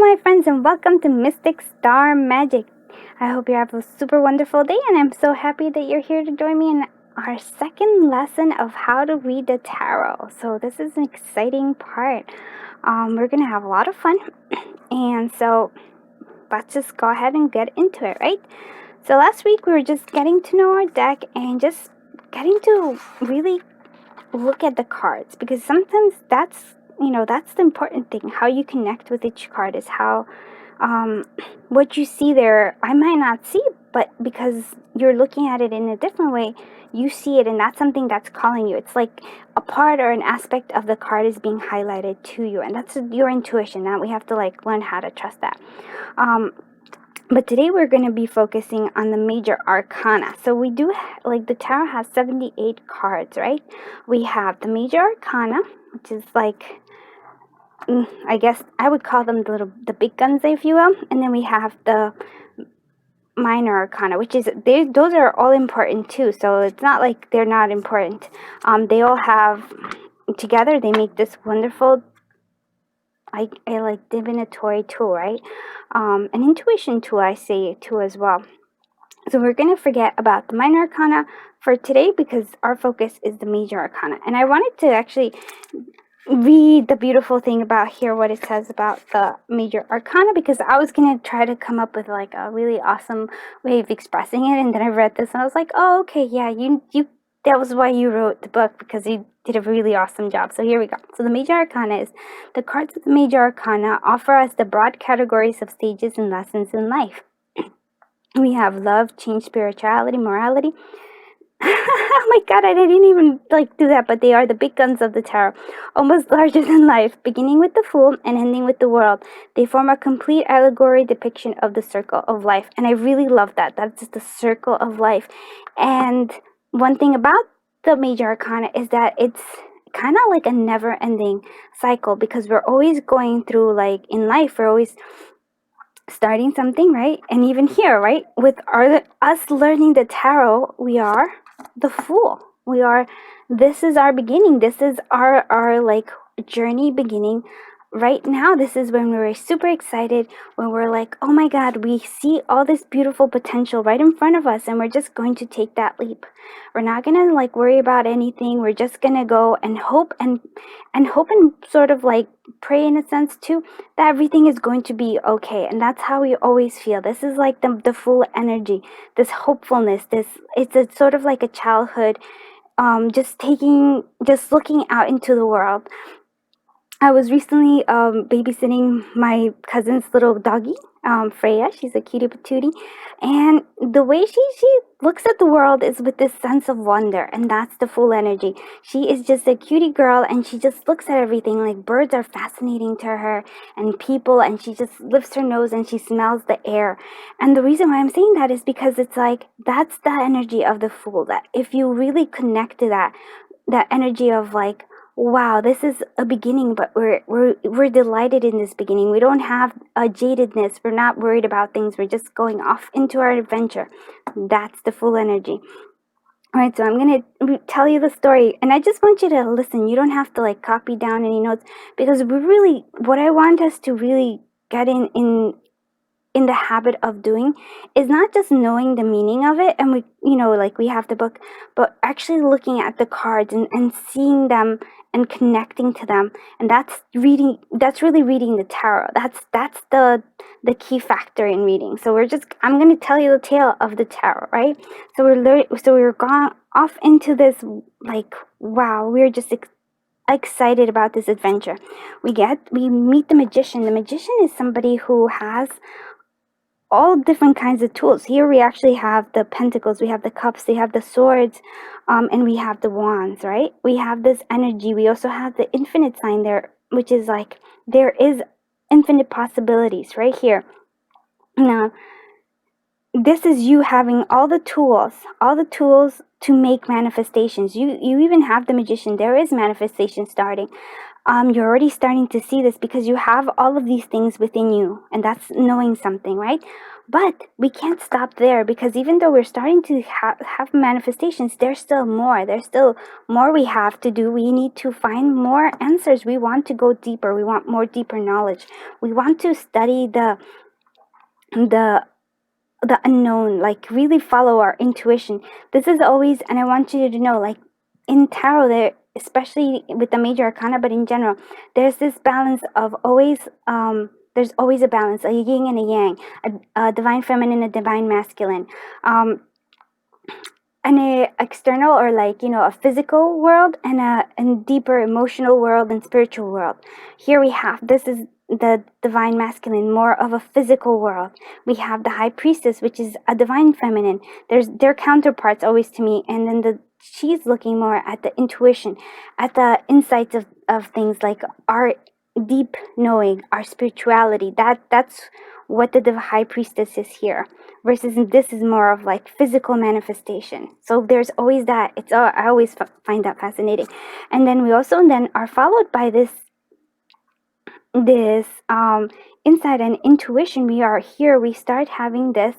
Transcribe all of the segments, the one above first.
my friends, and welcome to Mystic Star Magic. I hope you have a super wonderful day, and I'm so happy that you're here to join me in our second lesson of how to read the tarot. So this is an exciting part. We're gonna have a lot of fun, and so let's just go ahead and get into it, right? So last week we were just getting to know our deck and just getting to really look at the cards, because sometimes that's the important thing. How you connect with each card is how what you see there I might not see, but because you're looking at it in a different way, you see it, and that's something that's calling you. It's like a part or an aspect of the card is being highlighted to you, and that's your intuition. Now we have to learn how to trust that. But today we're going to be focusing on the Major Arcana. So we do, the tarot has 78 cards, right? We have the Major Arcana, which is I guess I would call them the big guns, if you will. And then we have the Minor Arcana, which is, those are all important too. So it's not like they're not important. They all have, together they make this wonderful a divinatory tool, right? An intuition tool, I say too as well. So we're going to forget about the Minor Arcana for today, because our focus is the Major Arcana. And I wanted to actually read the beautiful thing about here, what it says about the Major Arcana, because I was going to try to come up with a really awesome way of expressing it. And then I read this and I was like, oh, okay, yeah, you that was why you wrote the book, because you did a really awesome job. So here we go. So the Major Arcana is, the cards of the Major Arcana offer us the broad categories of stages and lessons in life. We have love, change, spirituality, morality. Oh my god, I didn't even do that, but they are the big guns of the tarot, almost larger than life, beginning with the Fool and ending with the World. They form a complete allegory depiction of the circle of life, and I really love that. That's just the circle of life. And one thing about the Major Arcana is that it's kind of like a never-ending cycle, because we're always going through, in life, we're always starting something, right? And even here, right, with us learning the tarot, we are the Fool. This is our beginning. This is our journey beginning right now. This is when we're super excited, when we're oh my god, we see all this beautiful potential right in front of us, and we're just going to take that leap. We're not gonna worry about anything. We're just gonna go and hope and sort of pray, in a sense too, that everything is going to be okay. And that's how we always feel. This is the Full energy, this hopefulness, it's a sort of like a childhood, just looking out into the world. I was recently babysitting my cousin's little doggy, Freya. She's a cutie patootie, and the way she looks at the world is with this sense of wonder, and that's the Full energy. She is just a cutie girl, and she just looks at everything. Birds are fascinating to her, and people, and she just lifts her nose and she smells the air. And the reason why I'm saying that is because it's that's the energy of the Fool. That if you really connect to that energy of wow, this is a beginning, but we're delighted in this beginning. We don't have a jadedness. We're not worried about things. We're just going off into our adventure. That's the Full energy. All right, so I'm going to tell you the story, and I just want you to listen. You don't have to copy down any notes, because what I want us to really get in the habit of doing is not just knowing the meaning of it, and we have the book, but actually looking at the cards and seeing them and connecting to them. And that's really reading the tarot. That's the key factor in reading. So I'm going to tell you the tale of the tarot, right? So we're gone off into this wow, we're just excited about this adventure. We meet the Magician. The Magician is somebody who has all different kinds of tools. Here we actually have the pentacles, we have the cups, they have the swords, and we have the wands, right? We have this energy. We also have the infinite sign there, which is there is infinite possibilities right here. Now, this is you having all the tools to make manifestations. You even have the Magician. There is manifestation starting. You're already starting to see this because you have all of these things within you, and that's knowing something, right? But we can't stop there, because even though we're starting to have manifestations, there's still more. There's still more we have to do. We need to find more answers. We want to go deeper. We want more deeper knowledge. We want to study the the unknown, like really follow our intuition. This is always, and I want you to know, like in tarot, there, especially with the major arcana, but in general, there's this balance of always, there's always a balance, a yin and a yang, a divine feminine, a divine masculine, and a external, or like, you know, a physical world, and a deeper emotional world and spiritual world. Here we have, this is the divine masculine, more of a physical world. We have the high priestess, which is a divine feminine. There's their counterparts always to me, and then she's looking more at the intuition, at the insights of things, like our deep knowing, our spirituality. That's what the high priestess is here, versus this is more of like physical manifestation. So there's always that. It's I always find that fascinating. And then we also then are followed by this insight and intuition. We are here, we start having this,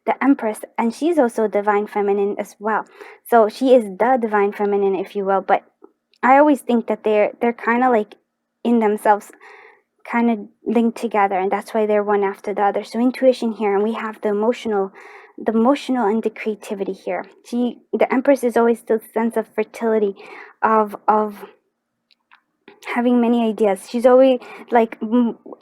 the empress, and she's also divine feminine as well. So she is the divine feminine, if you will. But I always think that they're kind of like in themselves, kind of linked together, and that's why they're one after the other. So intuition here, and we have the emotional and the creativity here. The empress is always the sense of fertility, of having many ideas. She's always like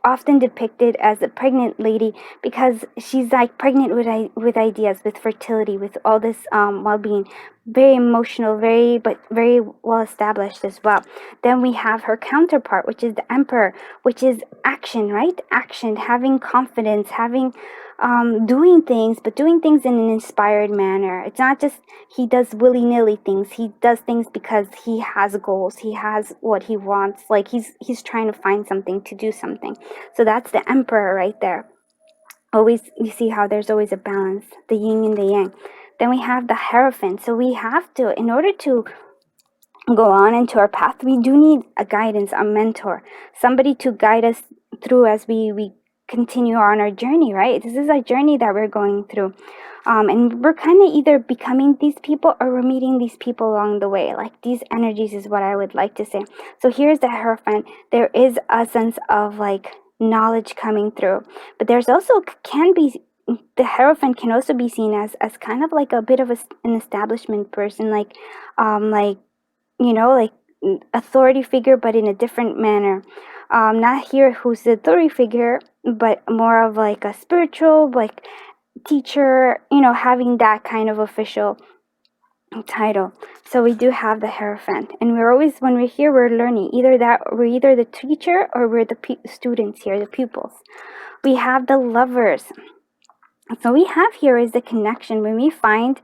often depicted as a pregnant lady, because she's like pregnant with ideas, with fertility, with all this well-being. Very emotional, very well established as well. Then we have her counterpart, which is the emperor, which is action, right? Action, having confidence, having doing things, but doing things in an inspired manner. It's not just he does willy-nilly things. He does things because he has goals. He has what he wants. Like he's trying to find something, to do something. So that's the emperor right there. Always, you see how there's always a balance, the yin and the yang. Then we have the hierophant. So we have to, in order to go on into our path, we do need a guidance, a mentor, somebody to guide us through as we continue on our journey, right? This is a journey that we're going through. And we're kind of either becoming these people, or we're meeting these people along the way. Like these energies is what I would like to say. So here's the Hierophant. There is a sense of like knowledge coming through, but there's also the Hierophant can also be seen as kind of like a bit of an establishment person, like you know, like authority figure, but in a different manner. Not here who's the authority figure, but more of like a spiritual, like teacher, you know, having that kind of official title. So we do have the Hierophant, and we're always, when we're here, we're learning. We're either the teacher, or we're the students here, the pupils. We have the Lovers. So we have here is the connection. When we find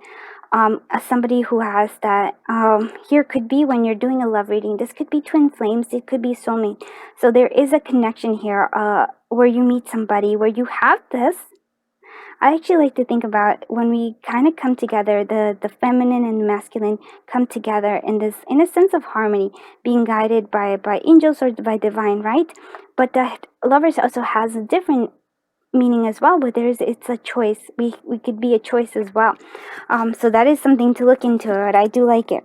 somebody who has that, here could be when you're doing a love reading, this could be twin flames, it could be soulmate. So there is a connection here, where you meet somebody, where you have this. I actually like to think about when we kind of come together, the feminine and the masculine come together in a sense of harmony, being guided by angels or by divine, right? But the Lovers also has a different meaning as well, but it's a choice. We could be a choice as well. So that is something to look into, but I do like it.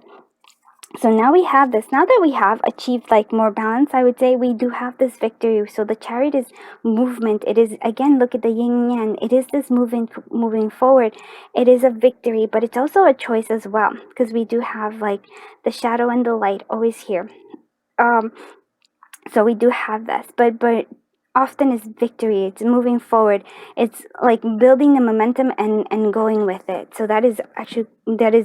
So now we have this. Now that we have achieved like more balance, I would say we do have this victory. So the Chariot is movement. It is, again, look at the yin and yang. It is this moving forward. It is a victory, but it's also a choice as well, because we do have like the shadow and the light always here. So we do have this, but often it's victory. It's moving forward. It's like building the momentum and going with it. So that is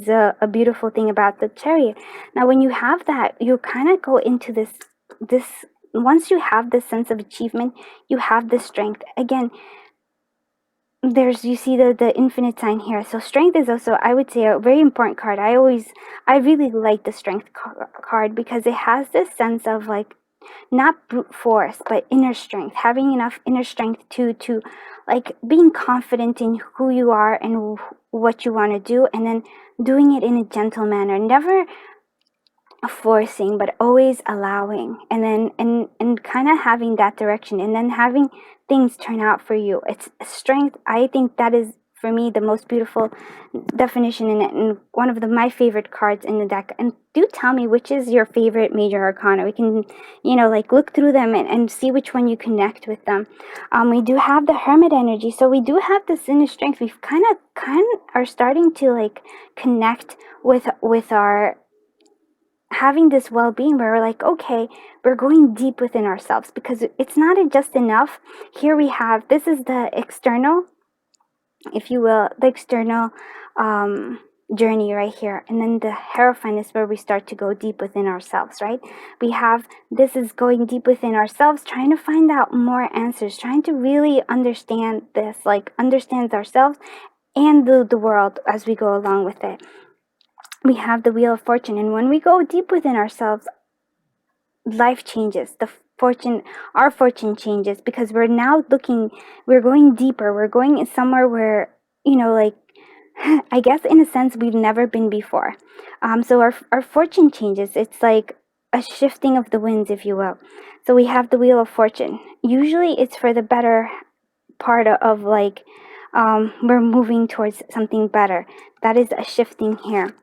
a beautiful thing about the Chariot. Now, when you have that, you kind of go into this, once you have this sense of achievement, you have the strength. Again, you see the infinite sign here. So strength is also, I would say, a very important card. I really like the strength card, because it has this sense of like, not brute force, but inner strength, having enough inner strength to like being confident in who you are and what you want to do, and then doing it in a gentle manner, never forcing, but always allowing, and then and kind of having that direction, and then having things turn out for you. It's strength. I think that is, for me, the most beautiful definition in it, and one of my favorite cards in the deck. And do tell me which is your favorite major arcana. We can, like, look through them and see which one you connect with them. We do have the hermit energy, so we do have this inner strength. We've kind of are starting to, like, connect with our having this well-being, where we're like, okay, we're going deep within ourselves, because it's not just enough. Here we have, this is the external, if you will, the external journey right here, and then the Hierophant is where we start to go deep within ourselves, right? We have, this is going deep within ourselves, trying to find out more answers, trying to really understand this, like, understands ourselves and the world as we go along with it. We have the Wheel of Fortune, and when we go deep within ourselves, life changes. Our fortune changes, because we're now we're going deeper. We're going somewhere where, like, I guess in a sense we've never been before. So our fortune changes. It's like a shifting of the winds, if you will. So we have the Wheel of Fortune. Usually it's for the better part of, like, we're moving towards something better. That is a shifting here.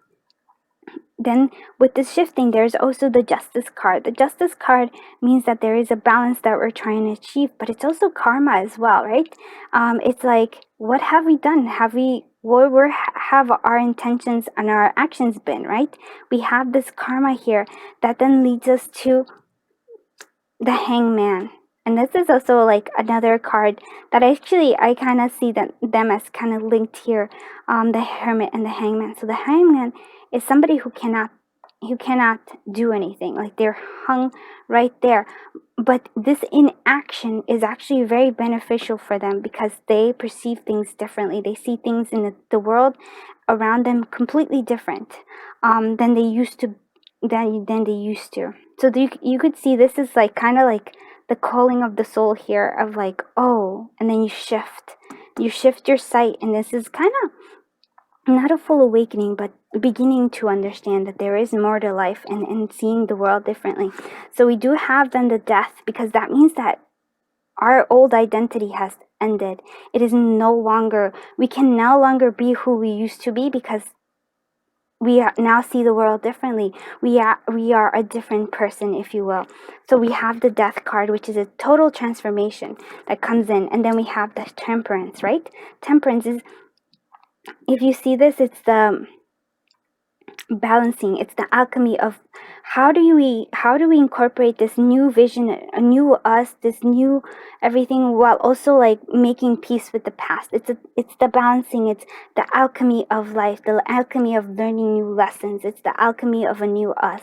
Then with the shifting, there's also the Justice card. The Justice card means that there is a balance that we're trying to achieve, but it's also karma as well, right? It's like, what have we done? Where have our intentions and our actions been, right? We have this karma here that then leads us to the Hangman. And this is also, like, another card that I kind of see them as kind of linked here, the Hermit and the Hangman. So the Hangman is somebody who cannot do anything, like, they're hung right there. But this inaction is actually very beneficial for them, because they perceive things differently. They see things in the world around them completely different than they used to. Than they used to. So you could see this is, like, kind of like the calling of the soul here, of, like, oh, and then you shift your sight, and this is kind of not a full awakening, but beginning to understand that there is more to life, and seeing the world differently. So we do have then the Death, because that means that our old identity has ended. It is we can no longer be who we used to be, because we now see the world differently. We are a different person, if you will. So we have the Death card, which is a total transformation that comes in. And then we have the Temperance, right? Temperance is, if you see this, it's the balancing. It's the alchemy of how do we incorporate this new vision, a new us, this new everything, while also, like, making peace with the past. It's the balancing. It's the alchemy of life, the alchemy of learning new lessons. It's the alchemy of a new us.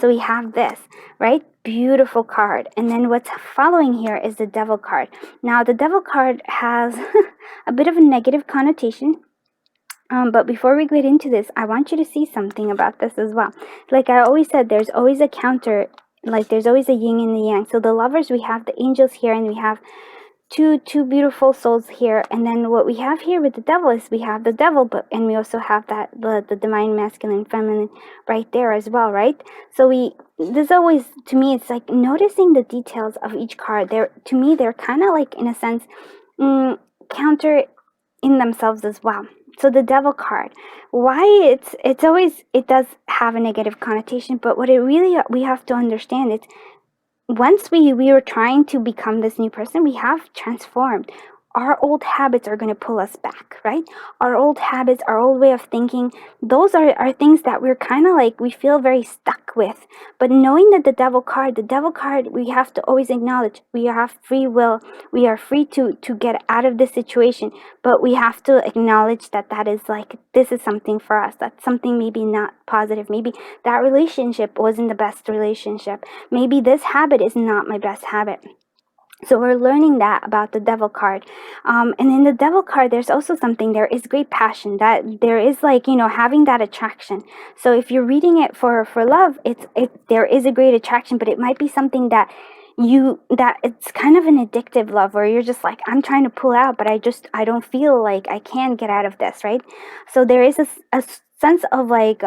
So we have this, right? Beautiful card. And then what's following here is the Devil card. Now the Devil card has a bit of a negative connotation. But before we get into this, I want you to see something about this as well. Like I always said, there's always a counter, like there's always a yin and the yang. So the Lovers, we have the angels here, and we have two beautiful souls here. And then what we have here with the Devil is we have the Devil, and we also have that the divine masculine, feminine right there as well, right? So this always, to me, it's like noticing the details of each card. To me, they're kind of like, in a sense, counter in themselves as well. So the Devil card, why it does have a negative connotation, but what it really, we have to understand is, once we were trying to become this new person, we have transformed. Our old habits are going to pull us back, right? Our old habits, our old way of thinking, those are things that we're kind of like, we feel very stuck with. But knowing that the Devil card, we have to always acknowledge we have free will. We are free to get out of this situation, but we have to acknowledge that is like, this is something for us. That's something maybe not positive. Maybe that relationship wasn't the best relationship. Maybe this habit is not my best habit. So we're learning that about the Devil card. And in the Devil card, there's also something, there is great passion, that there is like, having that attraction. So if you're reading it for love, there is a great attraction, but it might be something that it's kind of an addictive love, where you're just like, I'm trying to pull out, but I don't feel like I can get out of this, right? So there is a sense of like,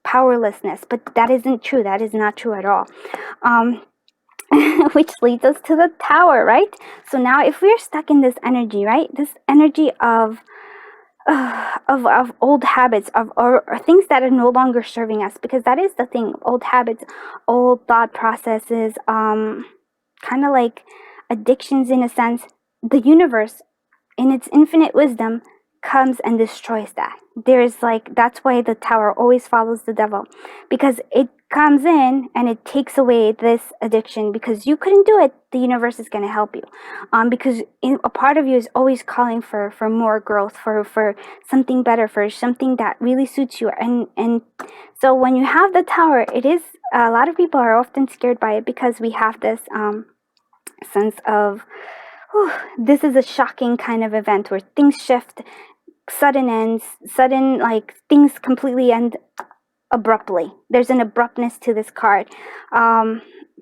powerlessness, but that isn't true. That is not true at all. Which leads us to the Tower, right? So now if we're stuck in this energy, right, this energy of old habits, or things that are no longer serving us, because that is the thing. Old habits, old thought processes, kind of like addictions in a sense. The universe, in its infinite wisdom, comes and destroys that. That's why the Tower always follows the devil, because it comes in and it takes away this addiction. Because you couldn't do it, the universe is going to help you, because a part of you is always calling for more growth, for something better, for something that really suits you. And so when you have the Tower, it is, a lot of people are often scared by it, because we have this sense of, this is a shocking kind of event where things shift, sudden ends, sudden, like, things completely end abruptly. There's an abruptness to this card.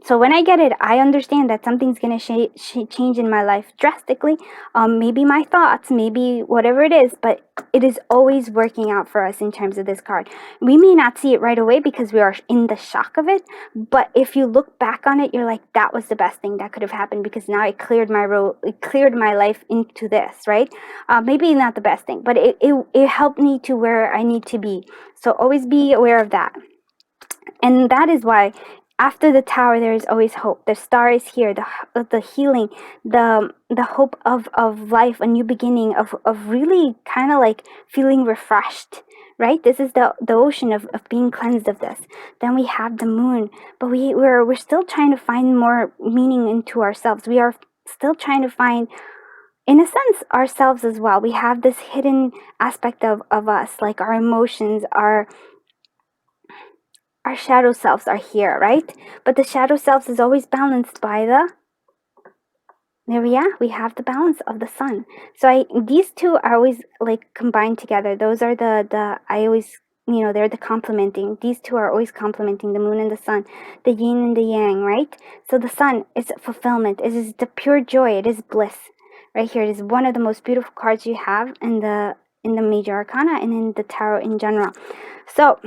So when I get it, I understand that something's going to change in my life drastically. Maybe my thoughts, maybe whatever it is, but it is always working out for us in terms of this card. We may not see it right away because we are in the shock of it, but if you look back on it, you're like, that was the best thing that could have happened, because now it cleared my road, it cleared my life into this, right? Maybe not the best thing, but it helped me to where I need to be. So always be aware of that. And that is why after the Tower, there is always hope. The star is here, the healing, the hope of life, a new beginning, of really kind of like feeling refreshed, right? This is the ocean of being cleansed of this. Then we have the Moon, but we're still trying to find more meaning into ourselves. We are still trying to find, in a sense, ourselves as well. We have this hidden aspect of us, like our emotions, our shadow selves are here, right? But the shadow selves is always balanced by we have the balance of the Sun. So these two are always like combined together. Those are I always, they're the complementing. These two are always complementing, the Moon and the Sun, the yin and the yang, right? So the Sun is fulfillment. It is the pure joy. It is bliss. Right here, it is one of the most beautiful cards you have in the Major Arcana and in the Tarot in general. So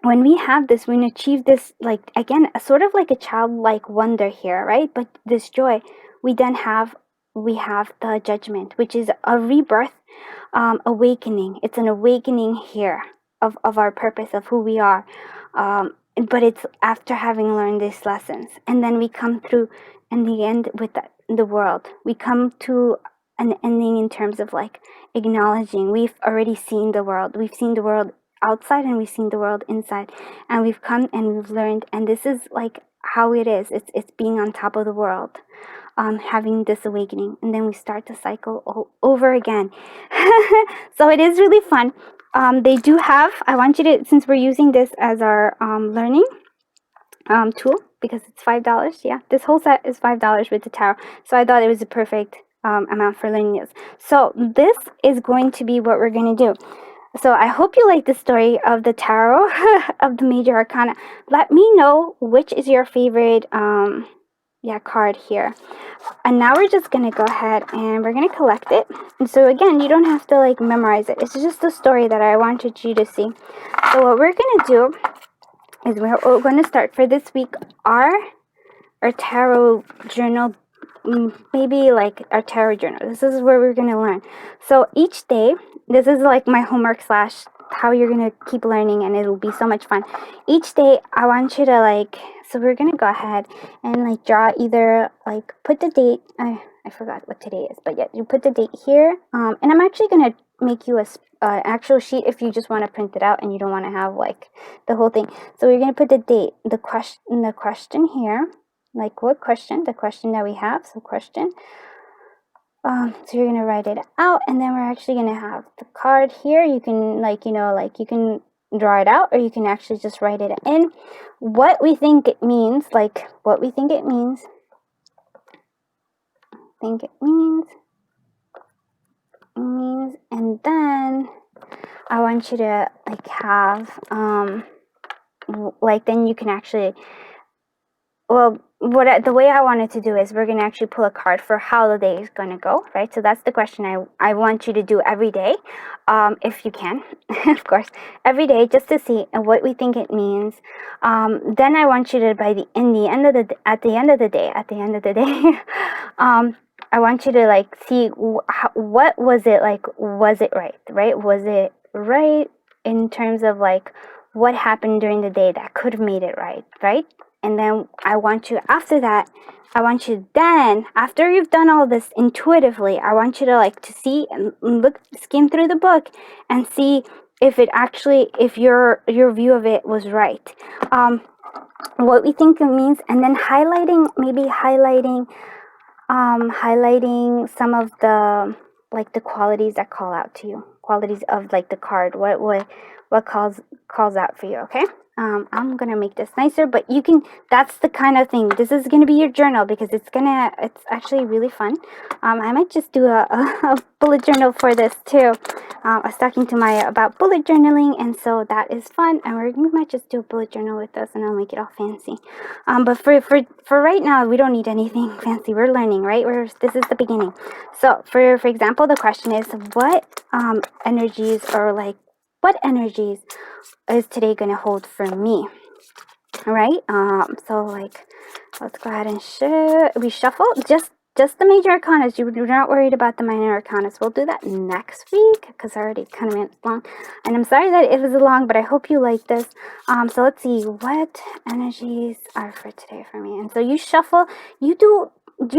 when we have this, we achieve this, like, again, sort of like a childlike wonder here, right? But this joy, we have the Judgment, which is a rebirth, awakening. It's an awakening here of our purpose, of who we are. But it's after having learned these lessons. And then we come through in the end with the World. We come to an ending in terms of like acknowledging we've already seen the world. We've seen the world outside and we've seen the world inside, and we've come and we've learned, and this is like how it is. It's being on top of the world, having this awakening, and then we start the cycle all over again. So it is really fun. They do have, I want you to, since we're using this as our learning tool, because it's $5. Yeah, this whole set is $5 with the Tarot, so I thought it was a perfect amount for learning this. So this is going to be what we're going to do. So I hope you like the story of the Tarot of the Major Arcana. Let me know which is your favorite card here. And now we're just going to go ahead and we're going to collect it. And so again, you don't have to like memorize it. It's just a story that I wanted you to see. So what we're going to do is we're going to start for this week our Tarot journal, maybe like our Tarot journal. This is where we're going to learn. So each day, this is like my homework / how you're going to keep learning, and it'll be so much fun. Each day, I want you to so we're going to go ahead and like draw either, like put the date, I forgot what today is, but yeah, you put the date here. And I'm actually going to make you a actual sheet if you just want to print it out and you don't want to have like the whole thing. So we're going to put the date, the question here. Like what question? The question that we have. So question. So you're gonna write it out, and then we're actually gonna have the card here. You can you can draw it out, or you can actually just write it in. What we think it means, and then I want you to like have then you can actually well, the way I wanted to do is we're going to actually pull a card for how the day is going to go, right? So that's the question I want you to do every day, if you can, of course, every day, just to see what we think it means. Then I want you to, at the end of the day, I want you to like see what was it like. Was it right? Was it right in terms of like what happened during the day that could have made it right? And then I want you, after that, after you've done all this intuitively, I want you to like to see and skim through the book and see if it actually, if your view of it was right. What we think it means, and then highlighting some of the like the qualities that call out to you, qualities of like the card, what calls out for you. Okay. I'm gonna make this nicer, but you can, that's the kind of thing, this is gonna be your journal, because it's actually really fun. I might just do a bullet journal for this too. I was talking to Maya about bullet journaling, and so that is fun, and we might just do a bullet journal with us, and I'll make it all fancy. But for right now, we don't need anything fancy. We're learning, right? This is the beginning. So for example, the question is, what energies is today gonna hold for me? All right. So like, let's go ahead and we shuffle just the major arcanas. You're not worried about the minor arcanas. We'll do that next week, because I already kind of made it long, and I'm sorry that it was long, but I hope you like this. So let's see what energies are for today for me. And so you shuffle. You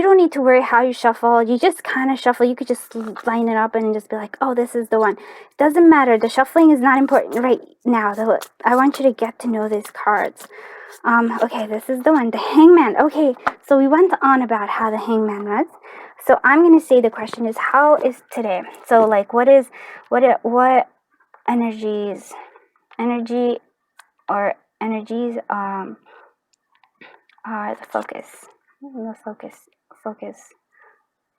don't need to worry how you shuffle. You just kind of shuffle. You could just line it up and just be like, oh, this is the one. Doesn't matter. The shuffling is not important right now. I want you to get to know these cards. Okay, this is the one, the Hangman. Okay, so we went on about how the Hangman was. So I'm going to say the question is, how is today? So like, what energies are the focus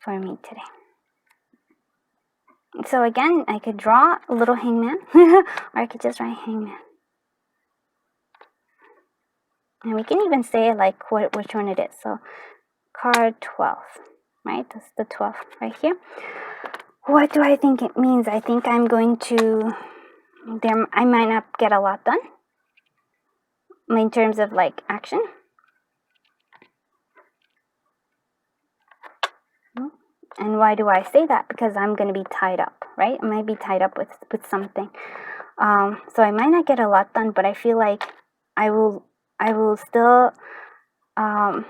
for me today. So again, I could draw a little hangman, or I could just write hangman. And we can even say like which one it is. So card 12, right? That's the 12 right here. What do I think it means? I think I'm going to, I might not get a lot done in terms of like action. And why do I say that? Because I'm going to be tied up, right? I might be tied up with something. So I might not get a lot done, but I feel like I will still, I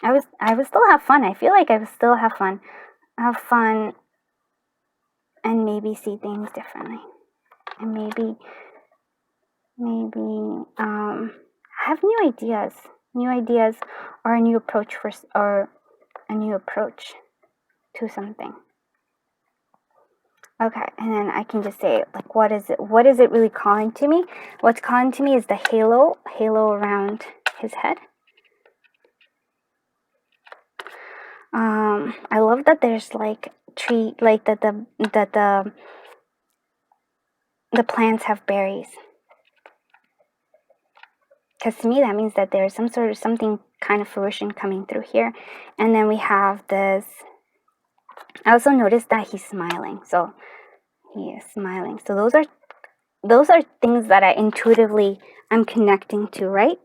will still have fun. I feel like I will still have fun, and maybe see things differently, and maybe have new ideas, or a new approach to something. Okay, and then I can just say like, what is it really calling to me? What's calling to me is the halo around his head. I love that there's like tree, like that the plants have berries. Because to me that means that there's something kind of fruition coming through here. And then we have this, I also noticed that he's smiling. So he is smiling. So those are things that I'm connecting to, right?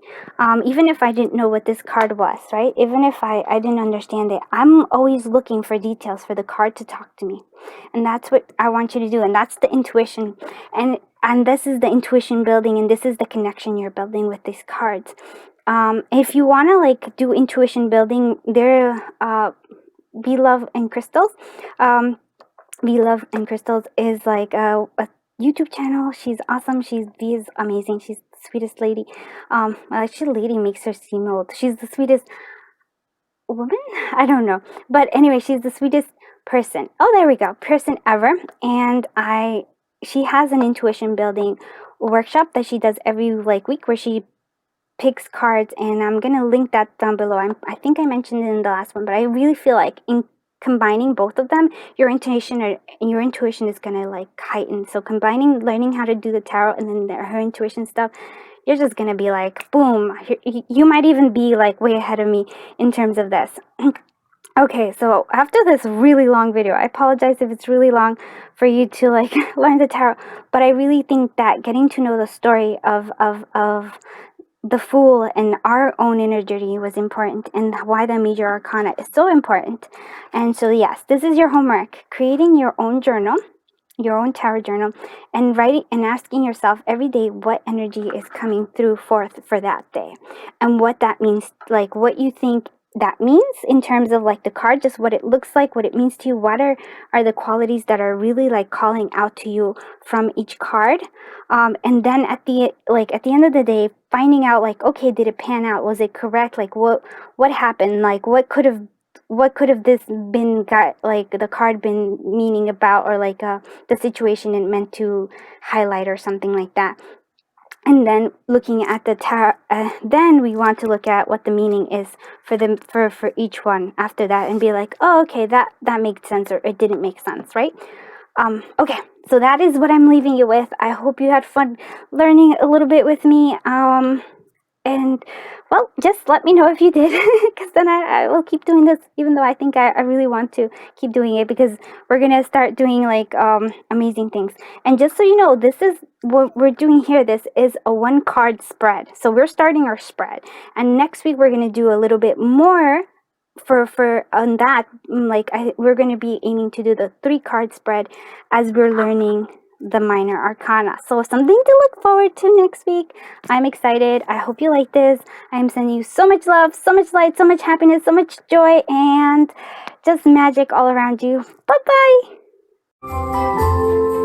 Even if I didn't know what this card was, right? Even if I didn't understand it, I'm always looking for details for the card to talk to me. And that's what I want you to do. And that's the intuition. And this is the intuition building, and this is the connection you're building with these cards. If you want to like do intuition building, there, Be Love and Crystals. Be Love and Crystals is like a YouTube channel. She's awesome. She's amazing. She's the sweetest lady. Actually, lady makes her seem old. She's the sweetest woman. I don't know, but anyway, she's the sweetest person. Oh, there we go, person ever. And she has an intuition building workshop that she does every like week, where she picks cards, and I'm gonna link that down below. I think I mentioned it in the last one, but I really feel like in combining both of them, your intuition is gonna like heighten. So learning how to do the tarot, and then her intuition stuff, you're just gonna be like, boom. You might even be like way ahead of me in terms of this. Okay, so after this really long video, I apologize if it's really long for you to like learn the tarot, but I really think that getting to know the story of the Fool and our own inner journey was important, and why the Major Arcana is so important. And so yes, this is your homework, creating your own journal, your own tarot journal, and writing and asking yourself every day what energy is coming through forth for that day, and what that means, like what you think that means in terms of like the card, just what it looks like, what it means to you, what are the qualities that are really like calling out to you from each card. And then at the end of the day, finding out like, okay, did it pan out, was it correct, like what happened, like what could have this been, got like the card been meaning about, or like the situation it meant to highlight or something like that. And then looking at the tarot, then we want to look at what the meaning is for them, for each one after that, and be like, oh, okay, that makes sense, or it didn't make sense, right? Okay, so that is what I'm leaving you with. I hope you had fun learning a little bit with me. And well, just let me know if you did, because then I will keep doing this, even though I think I really want to keep doing it, because we're gonna start doing like amazing things. And just so you know, this is what we're doing here. This is a 1-card spread, so we're starting our spread, and next week we're gonna do a little bit more for on that. We're going to be aiming to do the 3-card spread as we're learning the minor arcana. So something to look forward to next week. I'm excited. I hope you like this. I'm sending you so much love, so much light, so much happiness, so much joy, and just magic all around you. Bye bye.